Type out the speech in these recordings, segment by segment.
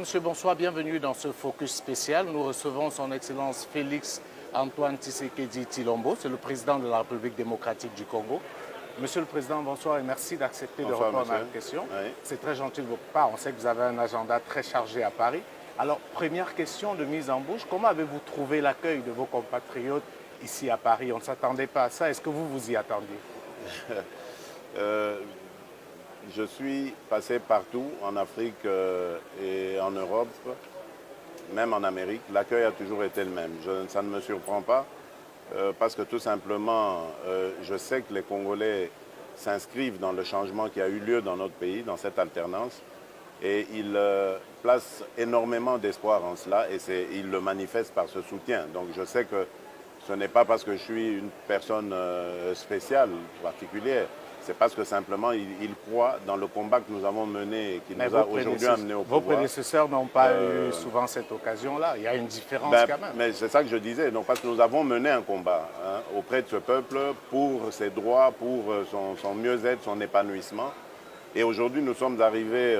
monsieur, bonsoir, bienvenue dans ce focus spécial. Nous recevons son Excellence Félix Antoine Tshisekedi Tshilombo, c'est le président de la République démocratique du Congo. Monsieur le Président, bonsoir et merci d'accepter de répondre à la question. Oui. C'est très gentil de votre part, on sait que vous avez un agenda très chargé à Paris. Alors, première question de mise en bouche, comment avez-vous trouvé l'accueil de vos compatriotes ici à Paris? On ne s'attendait pas à ça, est-ce que vous vous y attendiez? Je suis passé partout en Afrique et en Europe, même en Amérique. L'accueil a toujours été le même. Ça ne me surprend pas parce que tout simplement, je sais que les Congolais s'inscrivent dans le changement qui a eu lieu dans notre pays, dans cette alternance. Et ils placent énormément d'espoir en cela et ils le manifestent par ce soutien. Donc je sais que ce n'est pas parce que je suis une personne spéciale, particulière. C'est parce que simplement, ils croient dans le combat que nous avons mené et qui nous a aujourd'hui amenés au pouvoir. Vos prédécesseurs n'ont pas eu souvent cette occasion-là. Il y a une différence quand même. Mais c'est ça que je disais. Donc, parce que nous avons mené un combat auprès de ce peuple pour ses droits, pour son mieux-être, son épanouissement. Et aujourd'hui, nous sommes arrivés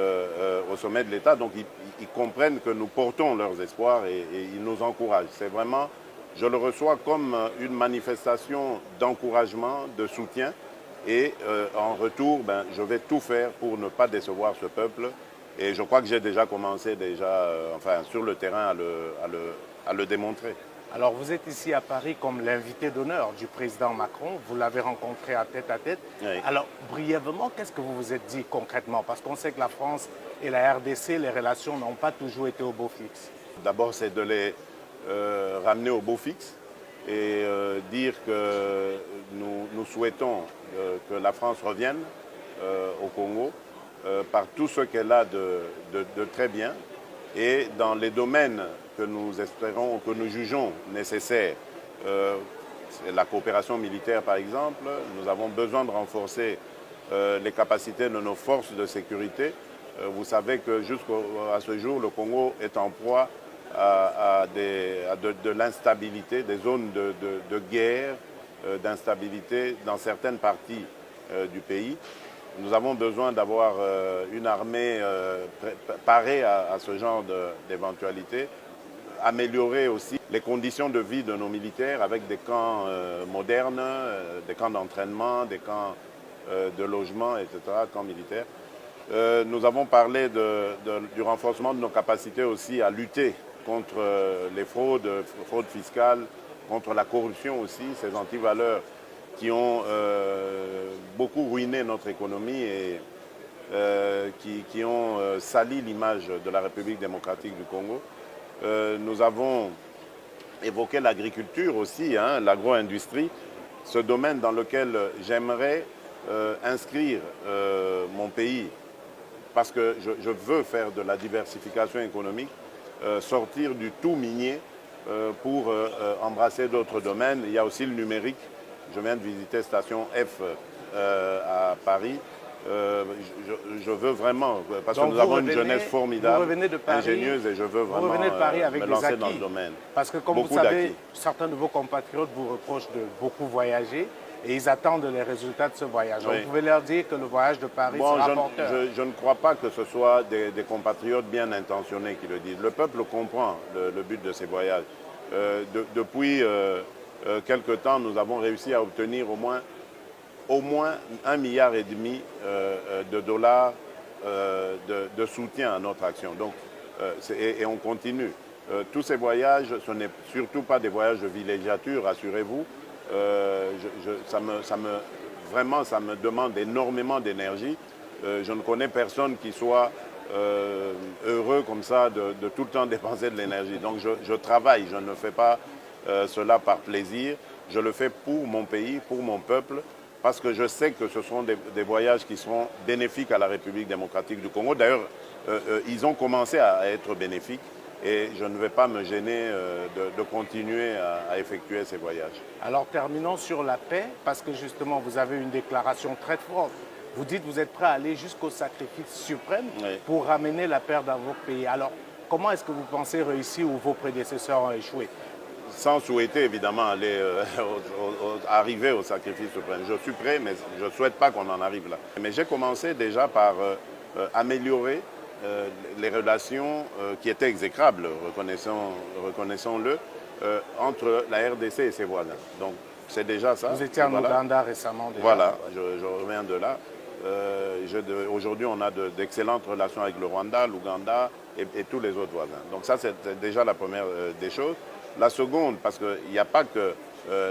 au sommet de l'État. Donc, ils comprennent que nous portons leurs espoirs et ils nous encouragent. C'est vraiment, je le reçois comme une manifestation d'encouragement, de soutien. Et en retour, je vais tout faire pour ne pas décevoir ce peuple. Et je crois que j'ai déjà commencé sur le terrain à le démontrer. Alors vous êtes ici à Paris comme l'invité d'honneur du président Macron. Vous l'avez rencontré à tête à tête. Oui. Alors brièvement, qu'est-ce que vous vous êtes dit concrètement? Parce qu'on sait que la France et la RDC, les relations n'ont pas toujours été au beau fixe. D'abord, c'est de les ramener au beau fixe et dire que nous souhaitons que la France revienne au Congo par tout ce qu'elle a de très bien et dans les domaines que nous espérons, que nous jugeons nécessaires. La coopération militaire, par exemple, nous avons besoin de renforcer les capacités de nos forces de sécurité. Vous savez que jusqu'à ce jour, le Congo est en proie à de l'instabilité, des zones de guerre, d'instabilité dans certaines parties du pays. Nous avons besoin d'avoir une armée parée à ce genre d'éventualité, améliorer aussi les conditions de vie de nos militaires avec des camps modernes, des camps d'entraînement, des camps de logement, etc., camps militaires. Nous avons parlé du renforcement de nos capacités aussi à lutter contre les fraudes fiscales, contre la corruption aussi, ces antivaleurs qui ont beaucoup ruiné notre économie et qui ont sali l'image de la République démocratique du Congo. Nous avons évoqué l'agriculture aussi, l'agro-industrie, ce domaine dans lequel j'aimerais inscrire mon pays parce que je veux faire de la diversification économique, sortir du tout minier pour embrasser d'autres domaines. Il y a aussi le numérique. Je viens de visiter Station F à Paris. Je veux vraiment, parce que nous avons une jeunesse formidable, ingénieuse, et je veux vraiment me lancer dans le domaine. Parce que comme vous savez, certains de vos compatriotes vous reprochent de beaucoup voyager et ils attendent les résultats de ce voyage. Oui. Vous pouvez leur dire que le voyage de Paris sera porteur. Je ne crois pas que ce soit des compatriotes bien intentionnés qui le disent. Le peuple comprend le but de ces voyages. Depuis quelque temps, nous avons réussi à obtenir au moins 1,5 milliard de dollars de soutien à notre action. Donc, et on continue. Tous ces voyages, ce n'est surtout pas des voyages de villégiature, rassurez-vous. Vraiment, ça me demande énormément d'énergie. Je ne connais personne qui soit heureux comme ça de tout le temps dépenser de l'énergie. Donc, je travaille, je ne fais pas cela par plaisir. Je le fais pour mon pays, pour mon peuple, parce que je sais que ce seront des voyages qui seront bénéfiques à la République démocratique du Congo. D'ailleurs, ils ont commencé à être bénéfiques et je ne vais pas me gêner de continuer à effectuer ces voyages. Alors terminons sur la paix, parce que justement vous avez une déclaration très forte. Vous dites que vous êtes prêt à aller jusqu'au sacrifice suprême pour ramener la paix dans votre pays. Alors comment est-ce que vous pensez réussir où vos prédécesseurs ont échoué? Sans souhaiter évidemment arriver au sacrifice suprême. Je suis prêt, mais je ne souhaite pas qu'on en arrive là. Mais j'ai commencé déjà par améliorer les relations qui étaient exécrables, reconnaissons-le, entre la RDC et ses voisins. Donc c'est déjà ça. Vous étiez en Ouganda récemment déjà. Voilà, je reviens de là. Aujourd'hui, on a d'excellentes relations avec le Rwanda, l'Ouganda et tous les autres voisins. Donc ça, c'est déjà la première des choses. La seconde, parce qu'il n'y a pas que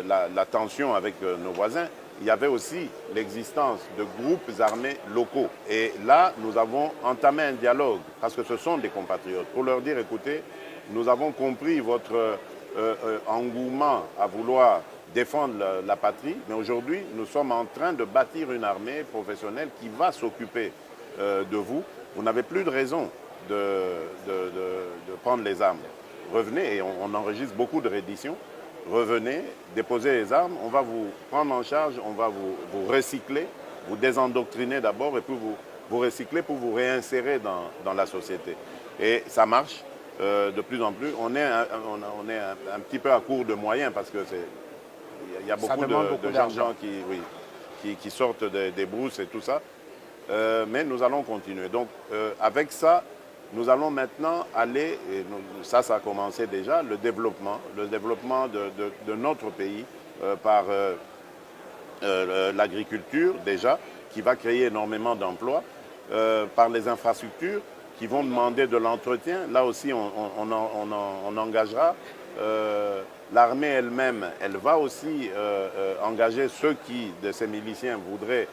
la tension avec nos voisins, il y avait aussi l'existence de groupes armés locaux. Et là, nous avons entamé un dialogue, parce que ce sont des compatriotes, pour leur dire, écoutez, nous avons compris votre engouement à vouloir défendre la patrie, mais aujourd'hui, nous sommes en train de bâtir une armée professionnelle qui va s'occuper de vous. Vous n'avez plus de raison de prendre les armes. Revenez, et on enregistre beaucoup de redditions, revenez, déposez les armes, on va vous prendre en charge, on va vous recycler, vous désendoctriner d'abord, et puis vous recycler pour vous réinsérer dans la société. Et ça marche de plus en plus. On est un petit peu à court de moyens, parce que il y a beaucoup de jeunes gens qui sortent des brousses et tout ça. Mais nous allons continuer. Donc, avec ça, nous allons maintenant aller, et ça a commencé déjà, le développement de notre pays par l'agriculture déjà, qui va créer énormément d'emplois, par les infrastructures qui vont demander de l'entretien. Là aussi, on engagera. L'armée elle-même, elle va aussi engager ceux qui, de ces miliciens, voudraient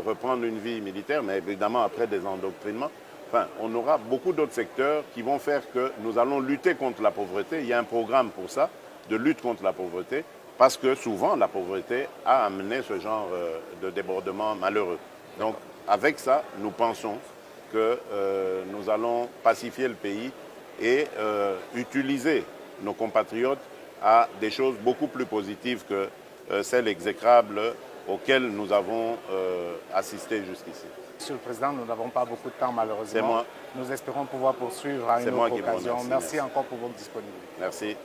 reprendre une vie militaire, mais évidemment après des endoctrinements. Enfin, on aura beaucoup d'autres secteurs qui vont faire que nous allons lutter contre la pauvreté. Il y a un programme pour ça, de lutte contre la pauvreté, parce que souvent la pauvreté a amené ce genre de débordement malheureux. Donc avec ça, nous pensons que nous allons pacifier le pays et utiliser nos compatriotes à des choses beaucoup plus positives que celles exécrables auxquelles nous avons assisté jusqu'ici. Monsieur le Président, nous n'avons pas beaucoup de temps malheureusement. C'est moi. Nous espérons pouvoir poursuivre à une autre occasion. Merci encore pour votre disponibilité. Merci.